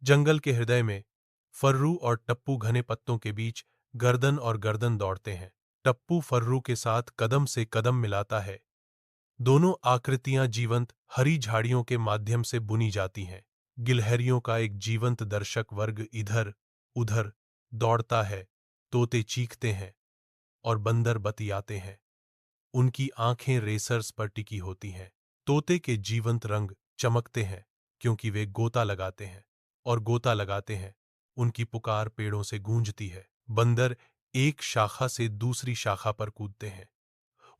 जंगल के हृदय में फर्रू और टप्पू घने पत्तों के बीच गर्दन और गर्दन दौड़ते हैं। टप्पू फर्रू के साथ कदम से कदम मिलाता है। दोनों आकृतियां जीवंत हरी झाड़ियों के माध्यम से बुनी जाती हैं। गिलहरियों का एक जीवंत दर्शक वर्ग इधर उधर दौड़ता है। तोते चीखते हैं और बंदर बतियाते हैं। उनकी आंखें रेसर्स पर टिकी होती हैं। तोते के जीवंत रंग चमकते हैं क्योंकि वे गोता लगाते हैं और गोता लगाते हैं। उनकी पुकार पेड़ों से गूंजती है। बंदर एक शाखा से दूसरी शाखा पर कूदते हैं।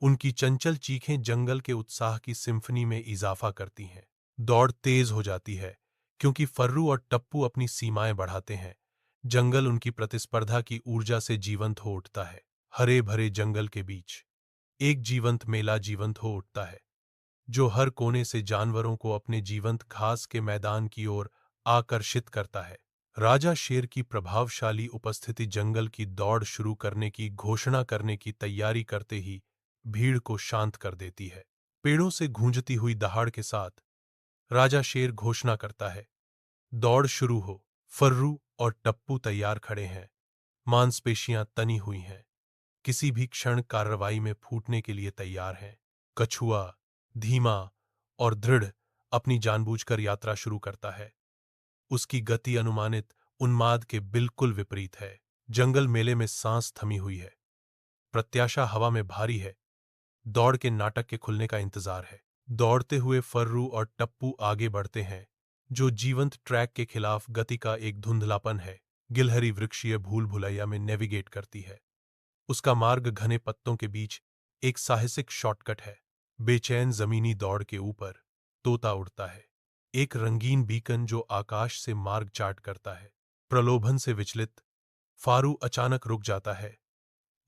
उनकी चंचल चीखें जंगल के उत्साह की सिम्फनी में इजाफा करती हैं। दौड़ तेज हो जाती है क्योंकि फर्रू और टप्पू अपनी सीमाएं बढ़ाते हैं। जंगल उनकी प्रतिस्पर्धा की ऊर्जा से जीवंत हो उठता है। हरे भरे जंगल के बीच एक जीवंत मेला जीवंत हो उठता है, जो हर कोने से जानवरों को अपने जीवंत घास के मैदान की ओर आकर्षित करता है। राजा शेर की प्रभावशाली उपस्थिति जंगल की दौड़ शुरू करने की घोषणा करने की तैयारी करते ही भीड़ को शांत कर देती है। पेड़ों से गूंजती हुई दहाड़ के साथ राजा शेर घोषणा करता है, दौड़ शुरू हो। फर्रू और टप्पू तैयार खड़े हैं। मांसपेशियां तनी हुई हैं, किसी भी क्षण कार्रवाई में फूटने के लिए तैयार हैं। कछुआ धीमा और दृढ़ अपनी जानबूझकर यात्रा शुरू करता है। उसकी गति अनुमानित उन्माद के बिल्कुल विपरीत है। जंगल मेले में सांस थमी हुई है। प्रत्याशा हवा में भारी है। दौड़ के नाटक के खुलने का इंतजार है। दौड़ते हुए फर्रू और टप्पू आगे बढ़ते हैं, जो जीवंत ट्रैक के खिलाफ गति का एक धुंधलापन है। गिलहरी वृक्षीय भूल भुलैया में नेविगेट करती है। उसका मार्ग घने पत्तों के बीच एक साहसिक शॉर्टकट है। बेचैन जमीनी दौड़ के ऊपर तोता उड़ता है, एक रंगीन बीकन जो आकाश से मार्ग चार्ट करता है। प्रलोभन से विचलित फारू अचानक रुक जाता है।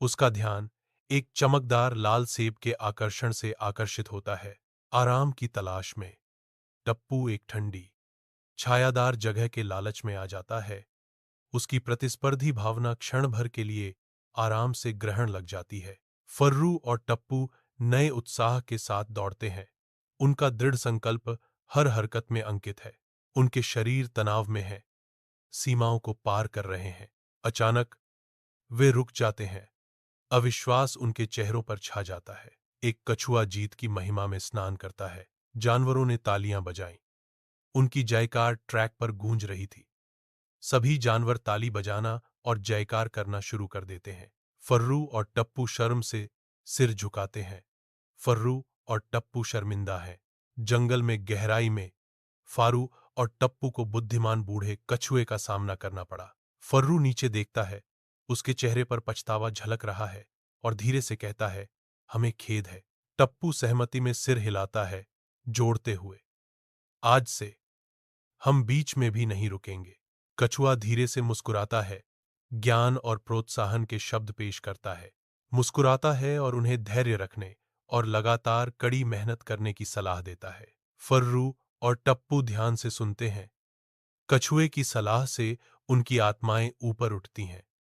उसका ध्यान एक चमकदार लाल सेब के आकर्षण से आकर्षित होता है। आराम की तलाश में टप्पू एक ठंडी छायादार जगह के लालच में आ जाता है। उसकी प्रतिस्पर्धी भावना क्षण भर के लिए आराम से ग्रहण लग जाती है। फर्रू और टप्पू नए उत्साह के साथ दौड़ते हैं। उनका दृढ़ संकल्प हर हरकत में अंकित है। उनके शरीर तनाव में हैं, सीमाओं को पार कर रहे हैं। अचानक वे रुक जाते हैं। अविश्वास उनके चेहरों पर छा जाता है। एक कछुआ जीत की महिमा में स्नान करता है। जानवरों ने तालियां बजाईं। उनकी जयकार ट्रैक पर गूंज रही थी। सभी जानवर ताली बजाना और जयकार करना शुरू कर देते हैं। फर्रू और टप्पू शर्म से सिर झुकाते हैं। फर्रू और टप्पू शर्मिंदा हैं। जंगल में गहराई में फारू और टप्पू को बुद्धिमान बूढ़े कछुए का सामना करना पड़ा। फर्रू नीचे देखता है। उसके चेहरे पर पछतावा झलक रहा है और धीरे से कहता है, हमें खेद है। टप्पू सहमति में सिर हिलाता है, जोड़ते हुए, आज से हम बीच में भी नहीं रुकेंगे। कछुआ धीरे से मुस्कुराता है, ज्ञान और प्रोत्साहन के शब्द पेश करता है। मुस्कुराता है और उन्हें धैर्य रखने और लगातार कड़ी मेहनत करने की सलाह देता है। फर्रू और टप्पू ध्यान से सुनते हैं। कछुए की सलाह से उनकी आत्माएं ऊपर उठती हैं।